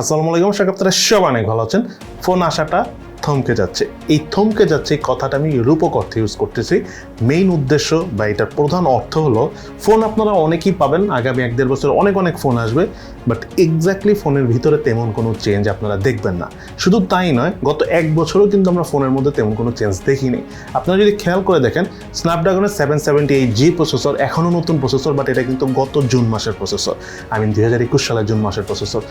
আসসালামু আলাইকুম, আশা করি আপনারা সব অনেক ভালো আছেন। ফোন আসাটা থমকে যাচ্ছে, এই থমকে যাচ্ছে কথাটা আমি রূপক অর্থে ইউজ করতেছি। মেইন উদ্দেশ্য বা এটার প্রধান অর্থ হলো ফোন আপনারা অনেকেই পাবেন, আগামী 1-1.5 বছর অনেক ফোন আসবে, বাট এক্স্যাক্টলি ফোনের ভিতরে তেমন কোনো চেঞ্জ আপনারা দেখবেন না। শুধু তাই নয়, গত 1 বছরও কিন্তু আমরা ফোনের মধ্যে তেমন কোনো চেঞ্জ দেখিনি। আপনারা যদি খেয়াল করে দেখেন, স্ন্যাপড্রাগনের 778G প্রসেসর এখনও নতুন প্রসেসর, বাট এটা কিন্তু গত জুন মাসের প্রসেসর, 2021 সালের জুন মাসের প্রসেসর।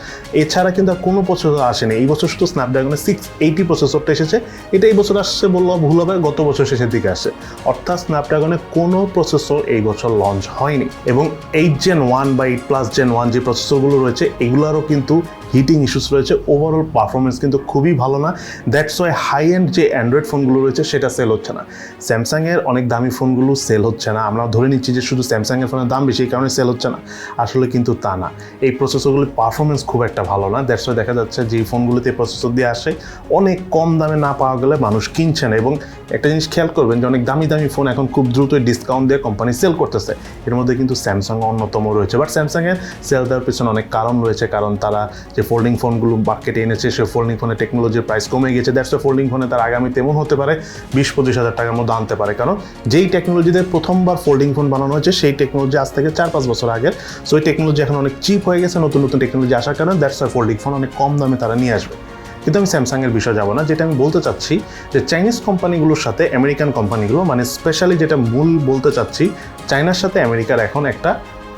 এছাড়া কিন্তু আর কোনো প্রসেসর আসেনি। এই বছর শুধু স্ন্যাপড্রাগনের 680 প্রসেসরটা এসেছে, এটা এই বছর আসছে বললেও ভুল হবে, গত বছর শেষের দিকে আসছে। অর্থাৎ স্ন্যাপড্রাগনের কোনো প্রসেসর এই বছর লঞ্চ হয়নি। এবং 8 Gen 1 বা 8+ Gen 1 যে প্রসেসরগুলো রয়েছে, এগুলোরও কিন্তু হিটিং ইস্যুস রয়েছে। ওভারঅল পারফরমেন্স কিন্তু খুবই ভালো না। দ্যাটস ওয়াই হাই এন্ড যে অ্যান্ড্রয়েড ফোনগুলো রয়েছে সেটা সেল হচ্ছে না। স্যামসাংয়ের অনেক দামি ফোনগুলো সেল হচ্ছে না। আমরা ধরে নিচ্ছি যে শুধু স্যামসাংয়ের ফোনের দাম বেশি, এই কারণে সেল হচ্ছে না। আসলে কিন্তু তা না, এই প্রসেসরগুলির পারফরমেন্স খুব একটা ভালো না। দ্যাটস ওয়াই দেখা যাচ্ছে যে ফোনগুলিতে প্রসেসর দিয়ে আসে, অনেক কম দামে না পাওয়া গেলে মানুষ কিনছে না। এবং একটা জিনিস খেয়াল করবেন যে অনেক দামি ফোন এখন খুব দ্রুতই ডিসকাউন্ট দিয়ে কোম্পানি সেল করতেছে। এর মধ্যে কিন্তু স্যামসাং অন্যতম রয়েছে। বাট স্যামসাংয়ের সেল দেওয়ার পিছনে অনেক কারণ রয়েছে, কারণ তারা যে ফোল্ডিং ফোনগুলো মার্কেটে এনেছে, সে ফোল্ডিং ফোনের টেকনোলজির প্রাইস কমে গেছে। দ্যাটস ওয়াই ফোল্ডিং ফোনে তার আগামী তেমন হতে পারে 20-25 হাজার টাকার মধ্যে আনতে পারে, কারণ যেই টেকনোলজিতে প্রথমবার ফোল্ডিং ফোন বানানো হয়েছে সেই টেকনোলজি আজ থেকে 4-5 বছর আগের। সো এই টেকনোলজি এখন অনেক চিপ হয়ে গেছে, নতুন টেকনোলজি আসার কারণে। দ্যাটস ওয়াই ফোল্ডিং ফোন অনেক কম দামে তারা নিয়ে আসবে। কিন্তু আমি স্যামসাংয়ের বিষয় যাব না। যেটা আমি বলতে চাচ্ছি যে চাইনিজ কোম্পানিগুলোর সাথে আমেরিকান কোম্পানিগুলো, মানে স্পেশালি যেটা মূল বলতে চাচ্ছি, চায়নার সাথে আমেরিকার এখন একটা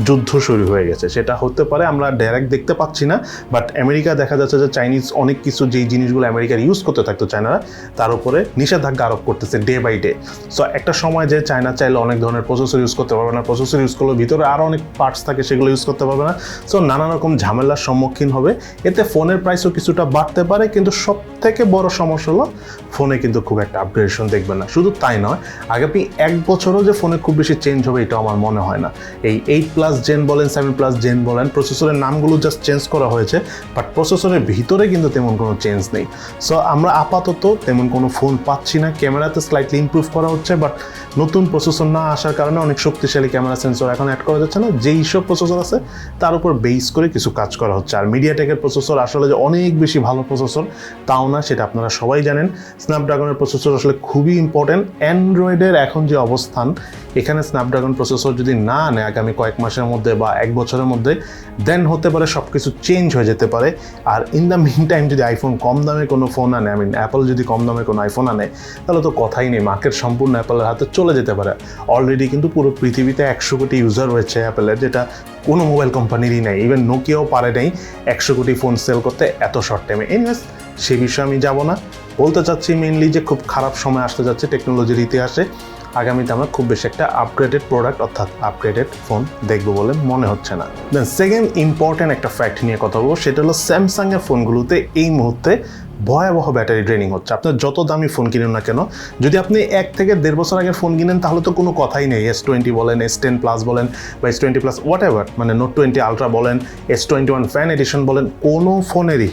যুদ্ধ শুরু হয়ে গেছে। সেটা হতে পারে আমরা ডাইরেক্ট দেখতে পাচ্ছি না, বাট আমেরিকা দেখা যাচ্ছে যে চাইনিজ অনেক কিছু যেই জিনিসগুলো আমেরিকার ইউজ করতে থাকতো চায়নারা, তার উপরে নিষেধাজ্ঞা আরোপ করতেছে ডে বাই ডে। সো একটা সময় যে চায়না চাইলে অনেক ধরনের প্রসেসর ইউজ করতে পারবে না, প্রসেসর ইউজ করলে ভিতরে আরও অনেক পার্টস থাকে, সেগুলো ইউজ করতে পারবে না। সো নানা রকম ঝামেলার সম্মুখীন হবে। এতে ফোনের প্রাইসও কিছুটা বাড়তে পারে, কিন্তু সব থেকে বড় সমস্যা হলো ফোনে কিন্তু খুব একটা আপগ্রেডেশন দেখবেন না। শুধু তাই নয়, আগামী 1 বছরও যে ফোনে খুব বেশি চেঞ্জ হবে এটাও আমার মনে হয় না। এই 8+ Gen বলেন, 7+ Gen বলেন, প্রসেসরের নামগুলো জাস্ট চেঞ্জ করা হয়েছে, বাট প্রসেসরের ভিতরে কিন্তু তেমন কোনো চেঞ্জ নেই। সো আমরা আপাতত তেমন কোনো ফোন পাচ্ছি না। ক্যামেরাতে স্লাইটলি ইমপ্রুভ করা হচ্ছে, বাট নতুন প্রসেসর না আসার কারণে অনেক শক্তিশালী ক্যামেরা সেন্সর এখন অ্যাড করা যাচ্ছে না। যেই সব প্রসেসর আছে তার উপর বেস করে কিছু কাজ করা হচ্ছে। আর মিডিয়াটেকের প্রসেসর আসলে যে অনেক বেশি ভালো প্রসেসর তাও না, সেটা আপনারা সবাই জানেন। স্ন্যাপড্রাগনের প্রসেসর আসলে খুবই ইম্পর্টেন্ট। অ্যান্ড্রয়েডের এখন যে অবস্থান, এখানে স্ন্যাপড্রাগন প্রসেসর যদি না আনে আগামী কয়েক মাসের মধ্যে বা 1 বছরের মধ্যে, দেন হতে পারে সব কিছু চেঞ্জ হয়ে যেতে পারে। আর ইন দ্য মিন টাইম যদি আইফোন কম দামে কোনো ফোন আনে, অ্যাপল যদি কম দামে কোনো আইফোন আনে, তাহলে তো কথাই নেই, মার্কেট সম্পূর্ণ অ্যাপলের হাতে চলে যেতে পারে। অলরেডি কিন্তু পুরো পৃথিবীতে 100 কোটি ইউজার রয়েছে অ্যাপেলের, যেটা কোনো মোবাইল কোম্পানিরই নেই। ইভেন নোকিয়াও পারে নাই 100 কোটি ফোন সেল করতে এত শর্ট টাইমে। এনিওয়েজ, সে বিষয়ে আমি যাব না। বলতে চাচ্ছি মেইনলি যে খুব খারাপ সময় আসতে যাচ্ছে টেকনোলজির ইতিহাসে। আগামীতে আমরা খুব বেশি একটা আপগ্রেডেড প্রোডাক্ট অর্থাৎ আপগ্রেডেড ফোন দেখবো বলে মনে হচ্ছে না। দেন সেকেন্ড ইম্পর্ট্যান্ট একটা ফ্যাক্ট নিয়ে কথা বলবো, সেটা হলো স্যামসাংয়ের ফোনগুলোতে এই মুহূর্তে ভয়াবহ ব্যাটারি ড্রেনিং হচ্ছে। আপনার যত দামি ফোন কিনুন না কেন, যদি আপনি 1 থেকে 1.5 বছর আগের ফোন কিনেন তাহলে তো কোনো কথাই নেই। S20 বলেন, S10+ বলেন বা S20+, হোয়াট এভার, মানে Note 20 Ultra বলেন, S21 ফ্যান এডিশন বলেন, কোনো ফোনেরই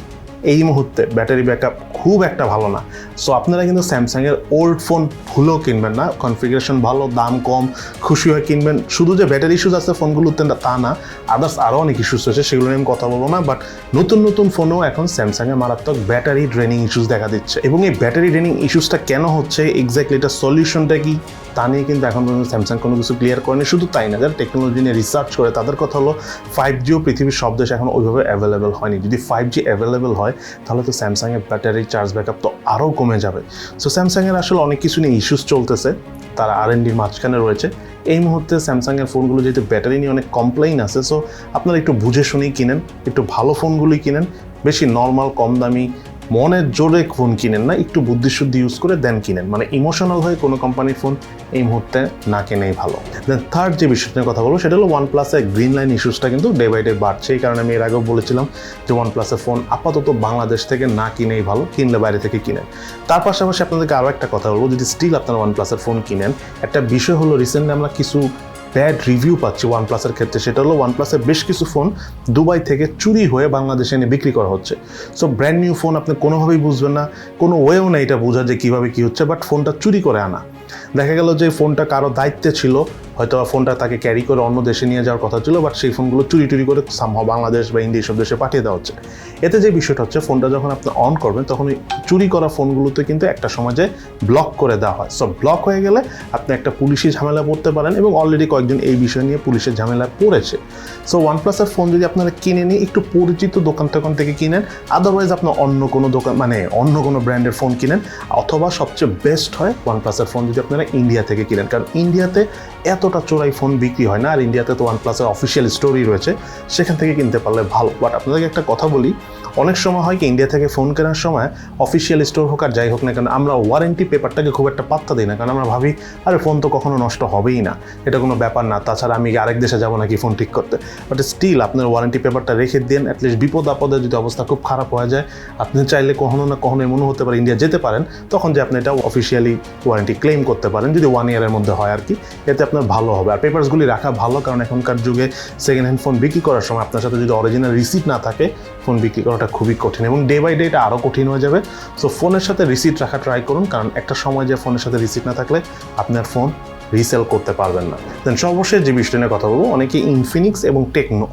এই মুহূর্তে ব্যাটারি ব্যাকআপ খুব একটা ভালো না। সো আপনারা কিন্তু স্যামসাংয়ের ওল্ড ফোন ভুলেও কিনবেন না। কনফিগারেশন ভালো, দাম কম, খুশি হয়ে কিনবেন। শুধু যে ব্যাটারি ইস্যুস আছে ফোনগুলোতে তা না, আদার্স আরও অনেক ইস্যুস রয়েছে, সেগুলো নিয়ে আমি কথা বলবো না। বাট নতুন ফোনেও এখন স্যামসাংয়ের মারাত্মক ব্যাটারি ড্রেনিং ইস্যুস দেখা দিচ্ছে। এবং এই ব্যাটারি ড্রেনিং ইস্যুসটা কেন হচ্ছে, এক্স্যাক্টলি এটার সলিউশনটা কি, তা নিয়ে কিন্তু এখন পর্যন্ত স্যামসাং কোনো কিছু ক্লিয়ার করেনি। শুধু তাই না, যারা টেকনোলজি নিয়ে রিসার্চ করে তাদের কথা হলো 5Gও পৃথিবীর সব দেশে এখন ওইভাবে অ্যাভেলেবেল হয়নি। যদি 5G অ্যাভেলেবেল হয় তাহলে তো স্যামসাংয়ের ব্যাটারি চার্জ ব্যাকআপ তো আরও কমে যাবে। সো স্যামসাংয়ের আসলে অনেক কিছু নিয়ে ইস্যুস চলতেছে, তারা R&Dর মাঝখানে রয়েছে। এই মুহূর্তে স্যামসাংয়ের ফোনগুলো যেহেতু ব্যাটারি নিয়ে অনেক কমপ্লেইন আছে, সো আপনারা একটু বুঝে শুনেই কিনেন, একটু ভালো ফোনগুলোই কিনেন, বেশি নর্মাল কম দামি মনের জোরে ফোন কিনেন না, একটু বুদ্ধিশুদ্ধি ইউজ করে দেন কিনেন। মানে ইমোশনাল হয়ে কোনো কোম্পানির ফোন এই মুহূর্তে না কেনাই ভালো। দেন থার্ড যে বিষয়টা নিয়ে কথা বলবো, সেটা হলো OnePlus-এর গ্রিন লাইন ইস্যুসটা কিন্তু ডে বাই ডে বাড়ছে। এই কারণে আমি এর আগেও বলেছিলাম যে OnePlus-এর ফোন আপাতত বাংলাদেশ থেকে না কিনেই ভালো, কিনলে বাইরে থেকে কিনেন। তার পাশাপাশি আপনাদেরকে আরও একটা কথা বলবো, যদি স্টিল আপনারা OnePlus-এর ফোন কিনেন, একটা বিষয় হলো রিসেন্টলি আমরা কিছু ব্যাড রিভিউ পাচ্ছি OnePlus-এর ক্ষেত্রে। সেটা হলো OnePlus-এর বেশ কিছু ফোন দুবাই থেকে চুরি হয়ে বাংলাদেশে এনে বিক্রি করা হচ্ছে। সো ব্র্যান্ড নিউ ফোন আপনি কোনোভাবেই বুঝবেন না, কোনো ওয়েও নেই এটা বোঝা যে কীভাবে কী হচ্ছে, বাট ফোনটা চুরি করে আনা। দেখা গেল যে ফোনটা কারো দায়িত্বে ছিল, হয়তো ফোনটা তাকে ক্যারি করে অন্য দেশে নিয়ে যাওয়ার কথা ছিল, বাট সেই ফোনগুলো চুরি করে সামহাও বাংলাদেশ বা ইন্ডিয়া সব দেশে পাঠিয়ে দেওয়া হচ্ছে। এতে যে বিষয়টা হচ্ছে, ফোনটা যখন আপনি অন করবেন তখন ওই চুরি করা ফোনগুলোতে কিন্তু একটা সমাজে ব্লক করে দেওয়া হয়। সো ব্লক হয়ে গেলে আপনি একটা পুলিশি ঝামেলা পড়তে পারেন, এবং অলরেডি কয়েকজন এই বিষয় নিয়ে পুলিশের ঝামেলা পড়েছে। সো ওয়ানপ্লাসের ফোন যদি আপনারা কিনে নিয়ে একটু পরিচিত দোকান থেকে কিনেন, আদারওয়াইজ আপনার অন্য কোনো দোকান অন্য কোনো ব্র্যান্ডের ফোন কিনেন, অথবা সবচেয়ে বেস্ট হয় ওয়ানপ্লাসের ফোন যদি আপনারা ইন্ডিয়া থেকে কিনেন, কারণ ইন্ডিয়াতে এতটা চোরাই ফোন বিক্রি হয় না, আর ইন্ডিয়াতে তো ওয়ানপ্লাসের অফিসিয়াল স্টোরই রয়েছে, সেখান থেকে কিনতে পারলে ভালো। বাট আপনাদেরকে একটা কথা বলি, অনেক সময় হয় কি, ইন্ডিয়া থেকে ফোন কেনার সময় অফিসিয়াল স্টোর হোক আর যাই হোক না কেন, আমরা ওয়ারেন্টি পেপারটাকে খুব একটা পাত্তা দিই না, কারণ আমরা ভাবি আরে ফোন তো কখনো নষ্ট হবেই না, এটা কোনো ব্যাপার না, তাছাড়া আমি আরেক দেশে যাবো নাকি ফোন ঠিক করতে। বাট স্টিল আপনার ওয়ারেন্টি পেপারটা রেখে দেন, অ্যাটলিস্ট বিপদ আপদে যদি অবস্থা খুব খারাপ হয়ে যায়, আপনি চাইলে কখনো না কখনো এমন হতে পারে ইন্ডিয়া যেতে পারেন, তখন যে আপনি এটা অফিসিয়ালি ওয়ারেন্টি ক্লেম করতে পারেন, যদি 1 ইয়ারের মধ্যে হয় আর কি, এতে আপনার ভালো হবে। আর পেপারসগুলি রাখা ভালো, কারণ এখনকার যুগে সেকেন্ড হ্যান্ড ফোন বিক্রি করার সময় আপনার সাথে যদি অরিজিনাল রিসিট না থাকে, ফোন বিক্রি করাটা খুবই কঠিন, এবং ডে বাই ডে এটা আরও কঠিন হয়ে যাবে। সো ফোনের সাথে রিসিট রাখা ট্রাই করুন, কারণ একটা সময় যে ফোনের সাথে রিসিট না থাকলে আপনার ফোন রিসেল করতে পারবেন না। দেন সর্বশেষ যে বিষয়টা নিয়ে কথা বলবো, অনেকে ইনফিনিক্স এবং টেকনো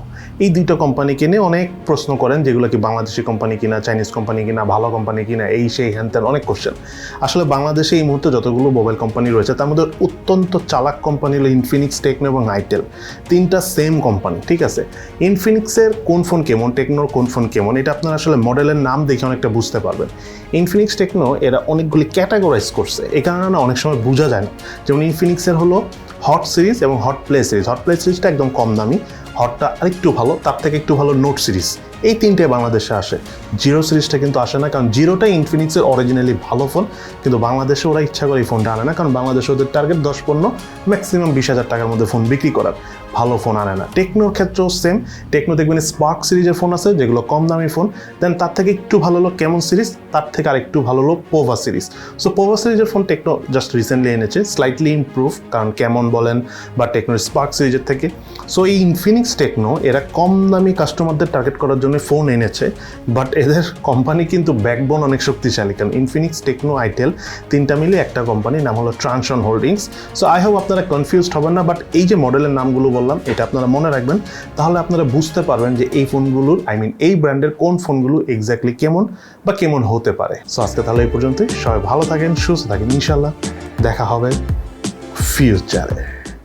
এই দুইটা কোম্পানিকে নিয়ে অনেক প্রশ্ন করেন, যেগুলো কি বাংলাদেশি কোম্পানি কিনা, চাইনিজ কোম্পানি কিনা, ভালো কোম্পানি কিনা, এই সেই হ্যান ত্যান অনেক কোশ্চেন। আসলে বাংলাদেশে এই মুহূর্তে যতগুলো মোবাইল কোম্পানি রয়েছে, তার মধ্যে অত্যন্ত চালাক কোম্পানি হলো ইনফিনিক্স, টেকনো এবং আইটেল, তিনটা সেম কোম্পানি, ঠিক আছে। ইনফিনিক্সের কোন ফোন কেমন, টেকনোর কোন ফোন কেমন, এটা আপনারা আসলে মডেলের নাম দেখে অনেকটা বুঝতে পারবেন। ইনফিনিক্স, টেকনো এরা অনেকগুলি ক্যাটাগরাইজ করছে, এই কারণে না অনেক সময় বোঝা যায় না। যেমন ইনফিনিক্সের হলো হট সিরিজ এবং hot play series. Hot play সিরিজটা একদম কম দামি, হটটা আরেকটু ভালো, তার থেকে একটু ভালো নোট সিরিজ, এই তিনটে বাংলাদেশে আসে। জিরো সিরিজটা কিন্তু আসে না, কারণ জিরোটাই ইনফিনিক্সের অরিজিনালি ভালো ফোন, কিন্তু বাংলাদেশে ওরা ইচ্ছা করে এই ফোনটা আনে না, কারণ বাংলাদেশে ওদের টার্গেট 10-15 ম্যাক্সিমাম 20,000 টাকার মধ্যে ফোন বিক্রি করার, ভালো ফোন আনে না। টেকনোর ক্ষেত্রেও সেম, টেকনো দেখবেন স্পার্ক সিরিজের ফোন আছে যেগুলো কম দামি ফোন, দেন তার থেকে একটু ভালো হলো কেমন সিরিজ, তার থেকে আর একটু ভালো হলো পোভা সিরিজ। সো পোভা সিরিজের ফোন টেকনো জাস্ট রিসেন্টলি এনেছে, স্লাইটলি ইমপ্রুভ, কারণ কেমন বলেন বা টেকনোর স্পার্ক সিরিজের থেকে। সো এই ইনফিনিক্স, টেকনো এরা কম দামি কাস্টমারদের টার্গেট করার জন্য ফোন এনেছে, বাট এদের কোম্পানি কিন্তু ব্যাকবোন অনেক শক্তিশালী, কারণ ইনফিনিক্স, টেকনো, আইটেল তিনটা মিলে একটা কোম্পানি, নাম হলো ট্রানশন হোল্ডিংস। সো আই হোপ আপনারা কনফিউজড হবেন না, বাট এই যে মডেলের নামগুলো বললাম এটা আপনারা মনে রাখবেন, তাহলে আপনারা বুঝতে পারবেন যে এই ফোনগুলোর এই ব্র্যান্ডের কোন ফোনগুলো এক্স্যাক্টলি কেমন বা কেমন হতে পারে। সো আজকে তাহলে এই পর্যন্তই, সবাই ভালো থাকেন, সুস্থ থাকেন, ইনশাল্লাহ দেখা হবে ফিউচারে।